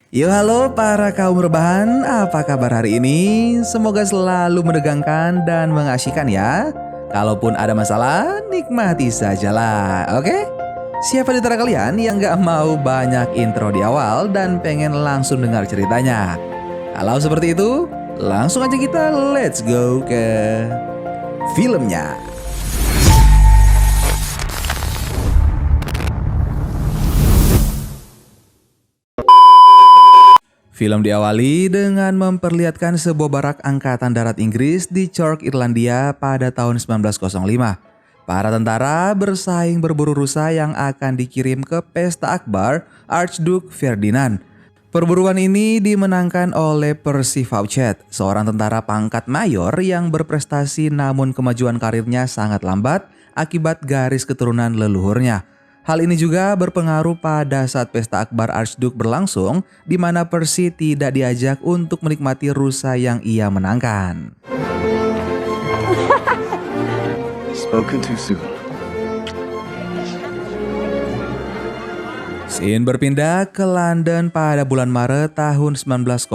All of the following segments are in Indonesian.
Yo halo para kaum rebahan, apa kabar hari ini? Semoga selalu menegangkan dan mengasyikkan ya. Kalaupun ada masalah, nikmati sajalah, oke? Siapa di antara kalian yang gak mau banyak intro di awal dan pengen langsung dengar ceritanya? Kalau seperti itu, langsung aja kita let's go ke filmnya. Film diawali dengan memperlihatkan sebuah barak angkatan darat Inggris di Cork, Irlandia pada tahun 1905. Para tentara bersaing berburu rusa yang akan dikirim ke pesta akbar Archduke Ferdinand. Perburuan ini dimenangkan oleh Percy Fawcett, seorang tentara pangkat mayor yang berprestasi namun kemajuan karirnya sangat lambat akibat garis keturunan leluhurnya. Hal ini juga berpengaruh pada saat pesta akbar Archduke berlangsung, di mana Percy tidak diajak untuk menikmati rusa yang ia menangkan. Spoken too soon. Scene berpindah ke London pada bulan Maret tahun 1906.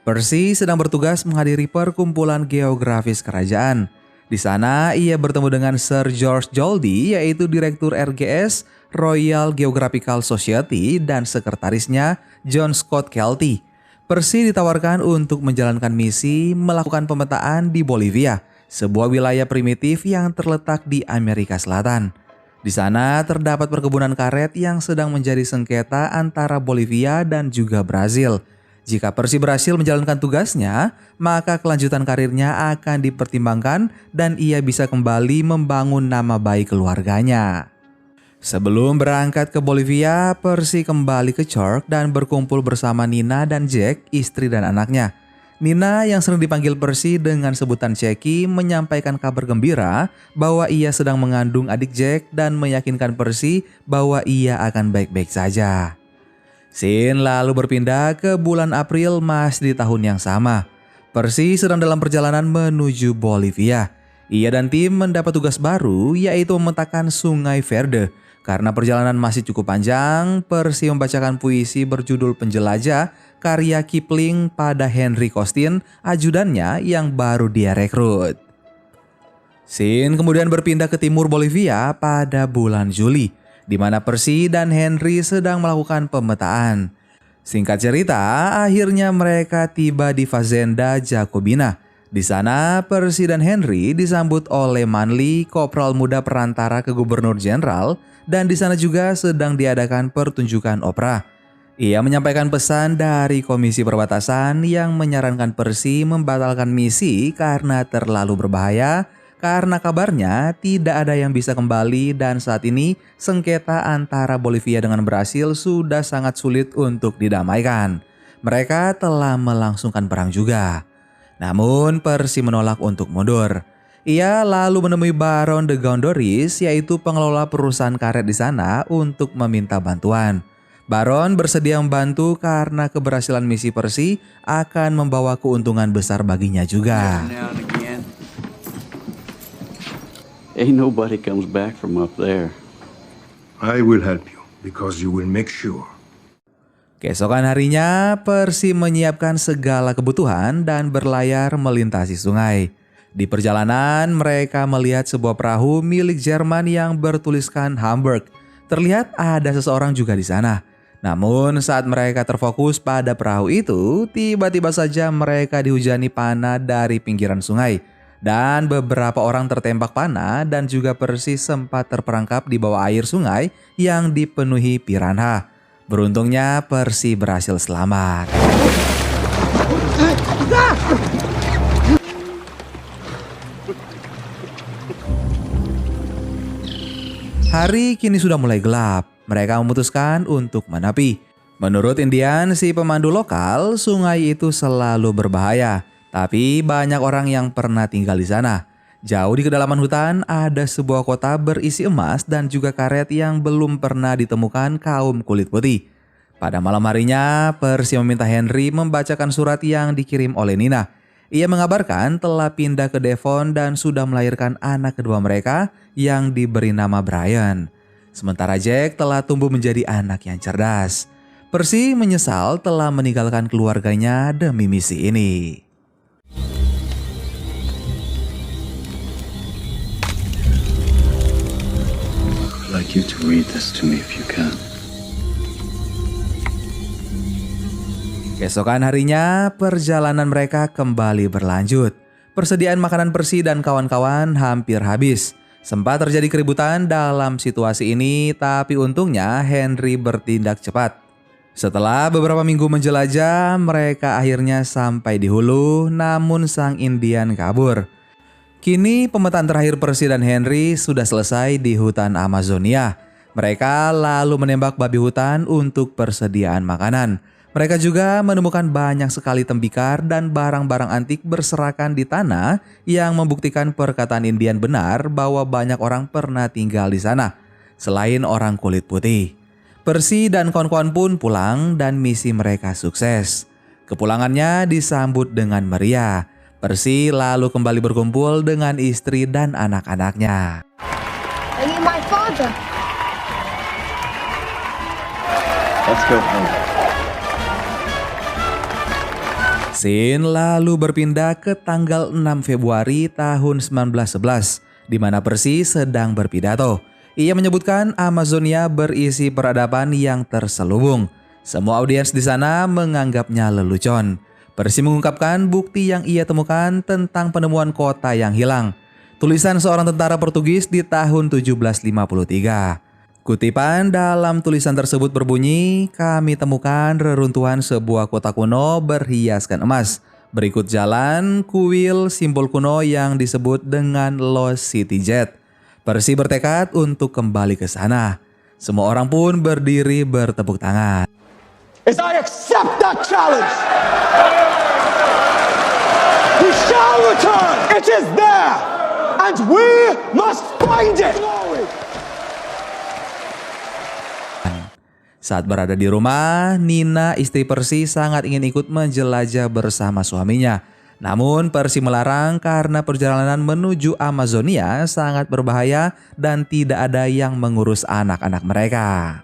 Percy sedang bertugas menghadiri perkumpulan geografis kerajaan. Di sana ia bertemu dengan Sir George Joldy, yaitu Direktur RGS Royal Geographical Society dan sekretarisnya John Scott Kelty. Percy ditawarkan untuk menjalankan misi melakukan pemetaan di Bolivia, sebuah wilayah primitif yang terletak di Amerika Selatan. Di sana terdapat perkebunan karet yang sedang menjadi sengketa antara Bolivia dan juga Brazil. Jika Percy berhasil menjalankan tugasnya, maka kelanjutan karirnya akan dipertimbangkan dan ia bisa kembali membangun nama baik keluarganya. Sebelum berangkat ke Bolivia, Percy kembali ke Cork dan berkumpul bersama Nina dan Jack, istri dan anaknya. Nina yang sering dipanggil Percy dengan sebutan Jackie menyampaikan kabar gembira bahwa ia sedang mengandung adik Jack dan meyakinkan Percy bahwa ia akan baik-baik saja. Scene lalu berpindah ke bulan April masih di tahun yang sama. Percy sedang dalam perjalanan menuju Bolivia. Ia dan tim mendapat tugas baru, yaitu memetakan Sungai Verde. Karena perjalanan masih cukup panjang, Percy membacakan puisi berjudul Penjelajah karya Kipling pada Henry Costin, ajudannya yang baru dia rekrut. Scene kemudian berpindah ke timur Bolivia pada bulan Juli, di mana Percy dan Henry sedang melakukan pemetaan. Singkat cerita, akhirnya mereka tiba di Fazenda Jacobina. Di sana, Percy dan Henry disambut oleh Manley, kopral muda perantara ke gubernur jenderal, dan di sana juga sedang diadakan pertunjukan opera. Ia menyampaikan pesan dari Komisi Perbatasan yang menyarankan Percy membatalkan misi karena terlalu berbahaya, karena kabarnya tidak ada yang bisa kembali dan saat ini sengketa antara Bolivia dengan Brasil sudah sangat sulit untuk didamaikan. Mereka telah melangsungkan perang juga. Namun Percy menolak untuk mundur. Ia lalu menemui Baron de Gondoris, yaitu pengelola perusahaan karet di sana, untuk meminta bantuan. Baron bersedia membantu karena keberhasilan misi Percy akan membawa keuntungan besar baginya juga. Ain't nobody comes back from up there. I will help you because you will make sure. Keesokan harinya, Percy menyiapkan segala kebutuhan dan berlayar melintasi sungai. Di perjalanan, mereka melihat sebuah perahu milik Jerman yang bertuliskan Hamburg. Terlihat ada seseorang juga di sana. Namun saat mereka terfokus pada perahu itu, tiba-tiba saja mereka dihujani panah dari pinggiran sungai. Dan beberapa orang tertembak panah dan juga Percy sempat terperangkap di bawah air sungai yang dipenuhi piranha. Beruntungnya Percy berhasil selamat. Hari kini sudah mulai gelap. Mereka memutuskan untuk menepi. Menurut Indian, si pemandu lokal, sungai itu selalu berbahaya. Tapi banyak orang yang pernah tinggal di sana. Jauh di kedalaman hutan ada sebuah kota berisi emas dan juga karet yang belum pernah ditemukan kaum kulit putih. Pada malam harinya, Percy meminta Henry membacakan surat yang dikirim oleh Nina. Ia mengabarkan telah pindah ke Devon dan sudah melahirkan anak kedua mereka yang diberi nama Brian. Sementara Jack telah tumbuh menjadi anak yang cerdas. Percy menyesal telah meninggalkan keluarganya demi misi ini. I'd like you to read this to me if you can. Keesokan harinya, perjalanan mereka kembali berlanjut. Persediaan makanan Percy dan kawan-kawan hampir habis. Sempat terjadi keributan dalam situasi ini, tapi untungnya Henry bertindak cepat. Setelah beberapa minggu menjelajah, mereka akhirnya sampai di hulu, namun sang Indian kabur. Kini pemetaan terakhir Percy dan Henry sudah selesai di hutan Amazonia. Mereka lalu menembak babi hutan untuk persediaan makanan. Mereka juga menemukan banyak sekali tembikar dan barang-barang antik berserakan di tanah yang membuktikan perkataan Indian benar bahwa banyak orang pernah tinggal di sana, selain orang kulit putih. Percy dan kawan-kawan pun pulang dan misi mereka sukses. Kepulangannya disambut dengan meriah. Percy lalu kembali berkumpul dengan istri dan anak-anaknya. Are you my father? Let's go home. Scene lalu berpindah ke tanggal 6 Februari tahun 1911, di mana Percy sedang berpidato. Ia menyebutkan Amazonia berisi peradaban yang terselubung. Semua audiens di sana menganggapnya lelucon. Percy mengungkapkan bukti yang ia temukan tentang penemuan kota yang hilang. Tulisan seorang tentara Portugis di tahun 1753. Kutipan dalam tulisan tersebut berbunyi, "Kami temukan reruntuhan sebuah kota kuno berhiaskan emas. Berikut jalan, kuil, simbol kuno yang disebut dengan Lost City Jet." Percy bertekad untuk kembali ke sana. Semua orang pun berdiri bertepuk tangan. As I accept that challenge, we shall return. It is there, and we must find it. Saat berada di rumah, Nina, istri Percy, sangat ingin ikut menjelajah bersama suaminya. Namun Percy melarang karena perjalanan menuju Amazonia sangat berbahaya dan tidak ada yang mengurus anak-anak mereka.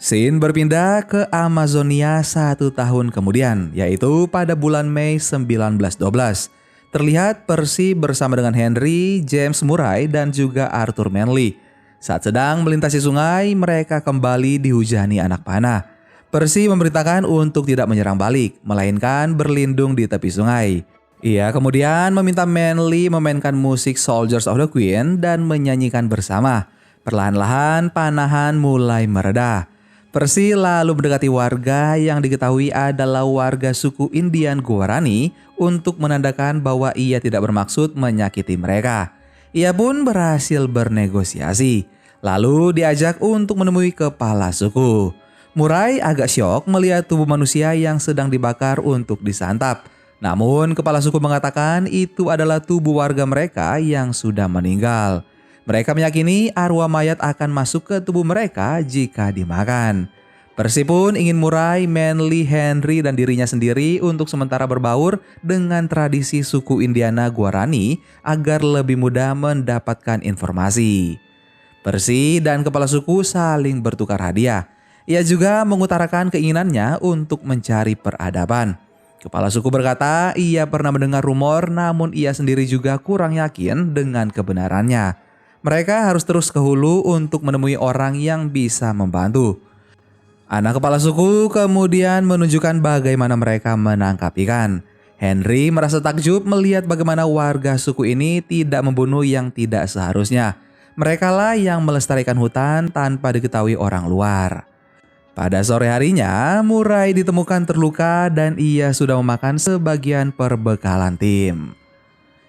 Scene berpindah ke Amazonia 1 tahun kemudian, yaitu pada bulan Mei 1912. Terlihat Percy bersama dengan Henry, James Murray, dan juga Arthur Manley. Saat sedang melintasi sungai, mereka kembali dihujani anak panah. Percy memerintahkan untuk tidak menyerang balik, melainkan berlindung di tepi sungai. Ia kemudian meminta Manley memainkan musik Soldiers of the Queen dan menyanyikan bersama. Perlahan-lahan panahan mulai mereda. Percy lalu mendekati warga yang diketahui adalah warga suku Indian Guarani untuk menandakan bahwa ia tidak bermaksud menyakiti mereka. Ia pun berhasil bernegosiasi, lalu diajak untuk menemui kepala suku. Murray agak syok melihat tubuh manusia yang sedang dibakar untuk disantap. Namun kepala suku mengatakan itu adalah tubuh warga mereka yang sudah meninggal. Mereka meyakini arwah mayat akan masuk ke tubuh mereka jika dimakan. Percy pun ingin Murray, Manley, Henry, dan dirinya sendiri untuk sementara berbaur dengan tradisi suku Indiana Guarani agar lebih mudah mendapatkan informasi. Percy dan kepala suku saling bertukar hadiah. Ia juga mengutarakan keinginannya untuk mencari peradaban. Kepala suku berkata ia pernah mendengar rumor, namun ia sendiri juga kurang yakin dengan kebenarannya. Mereka harus terus ke hulu untuk menemui orang yang bisa membantu. Anak kepala suku kemudian menunjukkan bagaimana mereka menangkap ikan. Henry merasa takjub melihat bagaimana warga suku ini tidak membunuh yang tidak seharusnya. Merekalah yang melestarikan hutan tanpa diketahui orang luar. Pada sore harinya, Murray ditemukan terluka dan ia sudah memakan sebagian perbekalan tim.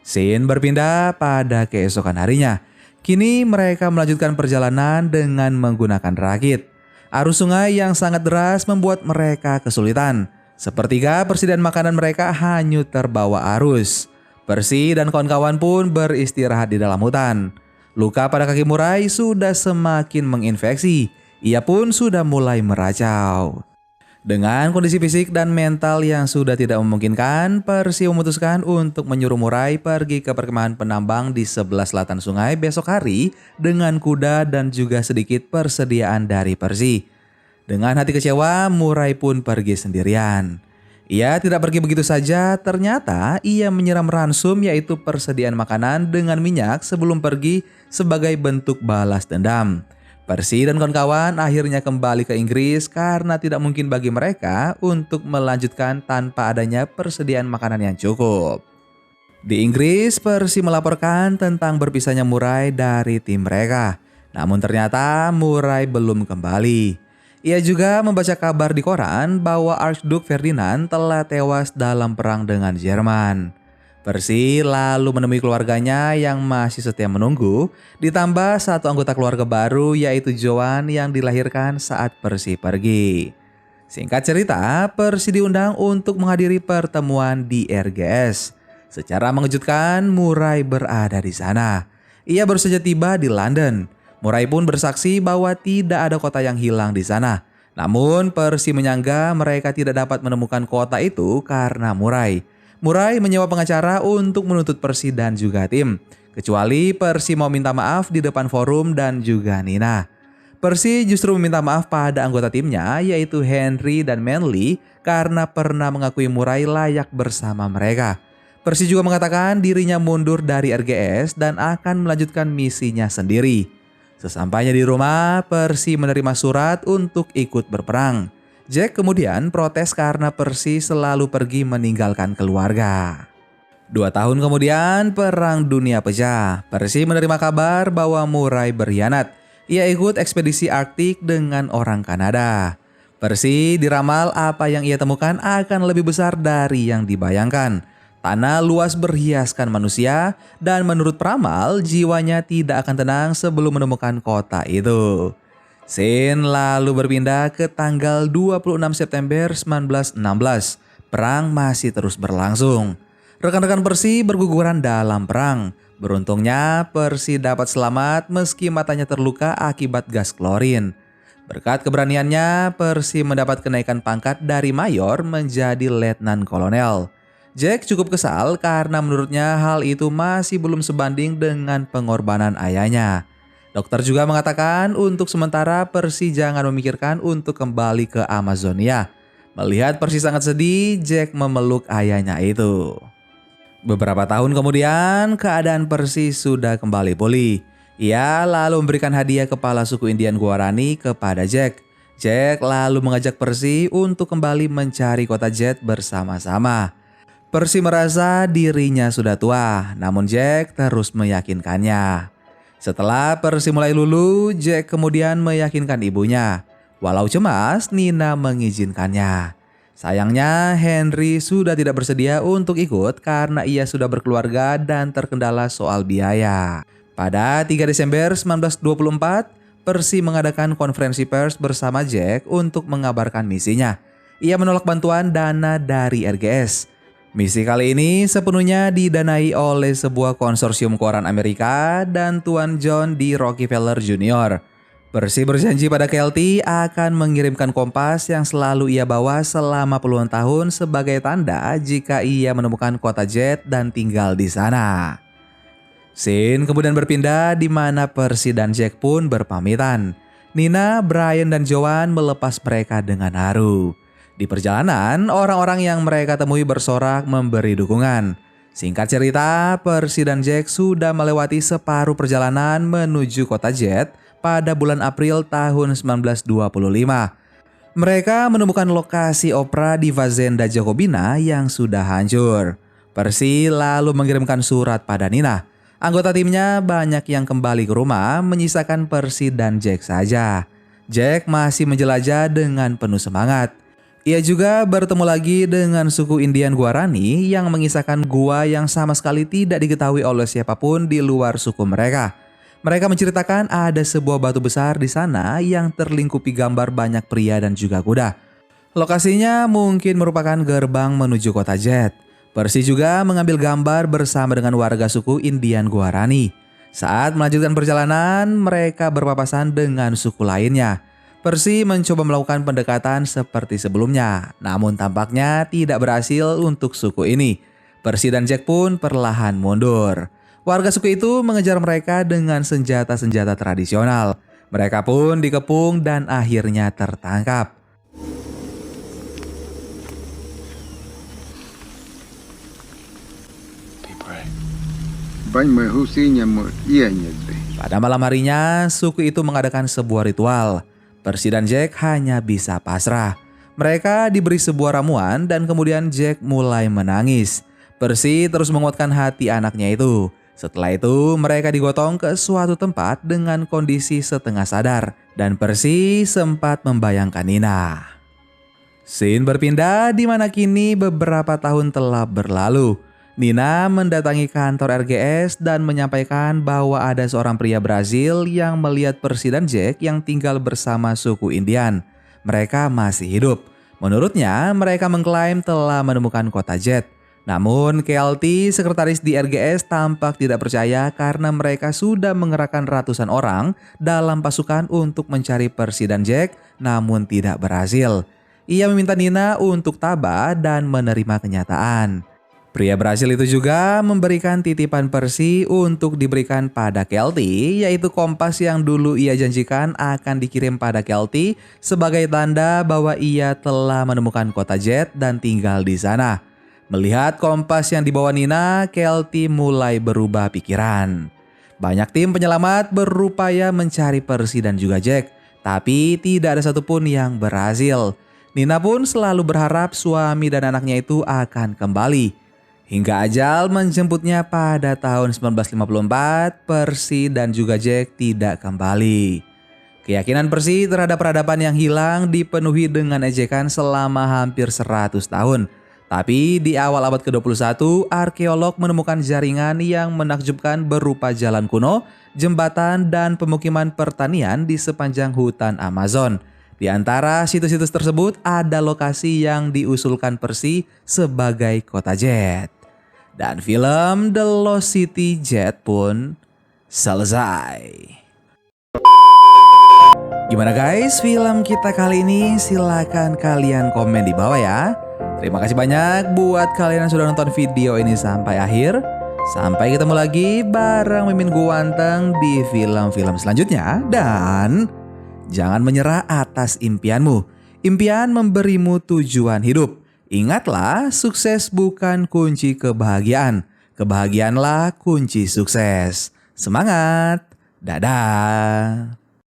Scene berpindah pada keesokan harinya. Kini mereka melanjutkan perjalanan dengan menggunakan rakit. Arus sungai yang sangat deras membuat mereka kesulitan. Sepertiga persediaan makanan mereka hanyut terbawa arus. Percy dan kawan-kawan pun beristirahat di dalam hutan. Luka pada kaki Murray sudah semakin menginfeksi. Ia pun sudah mulai meracau. Dengan kondisi fisik dan mental yang sudah tidak memungkinkan, Percy memutuskan untuk menyuruh Murray pergi ke perkemahan penambang di sebelah selatan sungai besok hari dengan kuda dan juga sedikit persediaan dari Percy. Dengan hati kecewa, Murray pun pergi sendirian. Ia tidak pergi begitu saja, ternyata ia menyiram ransum yaitu persediaan makanan dengan minyak sebelum pergi sebagai bentuk balas dendam. Percy dan kawan-kawan akhirnya kembali ke Inggris karena tidak mungkin bagi mereka untuk melanjutkan tanpa adanya persediaan makanan yang cukup. Di Inggris, Percy melaporkan tentang berpisahnya Murray dari tim mereka. Namun ternyata Murray belum kembali. Ia juga membaca kabar di koran bahwa Archduke Ferdinand telah tewas dalam perang dengan Jerman. Percy lalu menemui keluarganya yang masih setia menunggu, ditambah satu anggota keluarga baru yaitu Joan yang dilahirkan saat Percy pergi. Singkat cerita, Percy diundang untuk menghadiri pertemuan di RGS. Secara mengejutkan, Murray berada di sana. Ia baru saja tiba di London. Murray pun bersaksi bahwa tidak ada kota yang hilang di sana. Namun Percy menyangka mereka tidak dapat menemukan kota itu karena Murray. Murray menyewa pengacara untuk menuntut Percy dan juga tim. Kecuali Percy mau minta maaf di depan forum dan juga Nina. Percy justru meminta maaf pada anggota timnya yaitu Henry dan Manly karena pernah mengakui Murray layak bersama mereka. Percy juga mengatakan dirinya mundur dari RGS dan akan melanjutkan misinya sendiri. Sesampainya di rumah, Percy menerima surat untuk ikut berperang. Jack kemudian protes karena Percy selalu pergi meninggalkan keluarga. 2 tahun kemudian, Perang Dunia pecah. Percy menerima kabar bahwa Murray berkhianat. Ia ikut ekspedisi Arktik dengan orang Kanada. Percy diramal apa yang ia temukan akan lebih besar dari yang dibayangkan. Tanah luas berhiaskan manusia dan menurut peramal jiwanya tidak akan tenang sebelum menemukan kota itu. Scene lalu berpindah ke tanggal 26 September 1916. Perang masih terus berlangsung. Rekan-rekan Percy berguguran dalam perang. Beruntungnya Percy dapat selamat meski matanya terluka akibat gas klorin. Berkat keberaniannya, Percy mendapat kenaikan pangkat dari mayor menjadi letnan kolonel. Jack cukup kesal karena menurutnya hal itu masih belum sebanding dengan pengorbanan ayahnya. Dokter juga mengatakan untuk sementara Percy jangan memikirkan untuk kembali ke Amazonia. Melihat Percy sangat sedih, Jack memeluk ayahnya itu. Beberapa tahun kemudian, keadaan Percy sudah kembali pulih. Ia lalu memberikan hadiah kepala suku Indian Guarani kepada Jack. Jack lalu mengajak Percy untuk kembali mencari kota Jet bersama-sama. Percy merasa dirinya sudah tua, namun Jack terus meyakinkannya. Setelah Percy mulai luluh, Jack kemudian meyakinkan ibunya. Walau cemas, Nina mengizinkannya. Sayangnya Henry sudah tidak bersedia untuk ikut karena ia sudah berkeluarga dan terkendala soal biaya. Pada 3 Desember 1924, Percy mengadakan konferensi pers bersama Jack untuk mengabarkan misinya. Ia menolak bantuan dana dari RGS. Misi kali ini sepenuhnya didanai oleh sebuah konsorsium koran Amerika dan Tuan John D. Rockefeller Jr. Percy berjanji pada Kelty akan mengirimkan kompas yang selalu ia bawa selama puluhan tahun sebagai tanda jika ia menemukan kota Jet dan tinggal di sana. Scene kemudian berpindah di mana Percy dan Jack pun berpamitan. Nina, Brian, dan Joan melepas mereka dengan haru. Di perjalanan, orang-orang yang mereka temui bersorak memberi dukungan. Singkat cerita, Percy dan Jack sudah melewati separuh perjalanan menuju kota Jet pada bulan April tahun 1925. Mereka menemukan lokasi opera di Fazenda Jacobina yang sudah hancur. Percy lalu mengirimkan surat pada Nina. Anggota timnya banyak yang kembali ke rumah, menyisakan Percy dan Jack saja. Jack masih menjelajah dengan penuh semangat. Ia juga bertemu lagi dengan suku Indian Guarani yang mengisahkan gua yang sama sekali tidak diketahui oleh siapapun di luar suku mereka. Mereka menceritakan ada sebuah batu besar di sana yang terlingkupi gambar banyak pria dan juga kuda. Lokasinya mungkin merupakan gerbang menuju kota Jet. Percy juga mengambil gambar bersama dengan warga suku Indian Guarani. Saat melanjutkan perjalanan, mereka berpapasan dengan suku lainnya. Percy mencoba melakukan pendekatan seperti sebelumnya, namun tampaknya tidak berhasil untuk suku ini. Percy dan Jack pun perlahan mundur. Warga suku itu mengejar mereka dengan senjata-senjata tradisional. Mereka pun dikepung dan akhirnya tertangkap. Pada malam harinya, suku itu mengadakan sebuah ritual. Percy dan Jack hanya bisa pasrah. Mereka diberi sebuah ramuan dan kemudian Jack mulai menangis. Percy terus menguatkan hati anaknya itu. Setelah itu, mereka digotong ke suatu tempat dengan kondisi setengah sadar. Dan Percy sempat membayangkan Nina. Scene berpindah di mana kini beberapa tahun telah berlalu. Nina mendatangi kantor RGS dan menyampaikan bahwa ada seorang pria Brazil yang melihat Percy dan Jack yang tinggal bersama suku Indian. Mereka masih hidup. Menurutnya, mereka mengklaim telah menemukan kota Jet. Namun, KLT, sekretaris di RGS, tampak tidak percaya karena mereka sudah mengerahkan ratusan orang dalam pasukan untuk mencari Percy dan Jack, namun tidak berhasil. Ia meminta Nina untuk tabah dan menerima kenyataan. Pria Brasil itu juga memberikan titipan Percy untuk diberikan pada Kelty, yaitu kompas yang dulu ia janjikan akan dikirim pada Kelty sebagai tanda bahwa ia telah menemukan kota Jet dan tinggal di sana. Melihat kompas yang dibawa Nina, Kelty mulai berubah pikiran. Banyak tim penyelamat berupaya mencari Percy dan juga Jack, tapi tidak ada satupun yang berhasil. Nina pun selalu berharap suami dan anaknya itu akan kembali. Hingga ajal menjemputnya pada tahun 1954, Percy dan juga Jack tidak kembali. Keyakinan Percy terhadap peradaban yang hilang dipenuhi dengan ejekan selama hampir 100 tahun. Tapi di awal abad ke-21, arkeolog menemukan jaringan yang menakjubkan berupa jalan kuno, jembatan, dan pemukiman pertanian di sepanjang hutan Amazon. Di antara situs-situs tersebut ada lokasi yang diusulkan Percy sebagai kota Jet. Dan film The Lost City Jet pun selesai. Gimana guys film kita kali ini? Silahkan kalian komen di bawah ya. Terima kasih banyak buat kalian yang sudah nonton video ini sampai akhir. Sampai ketemu lagi bareng Mimin Guanteng di film-film selanjutnya. Dan jangan menyerah atas impianmu. Impian memberimu tujuan hidup. Ingatlah, sukses bukan kunci kebahagiaan. Kebahagiaanlah kunci sukses. Semangat. Dadah.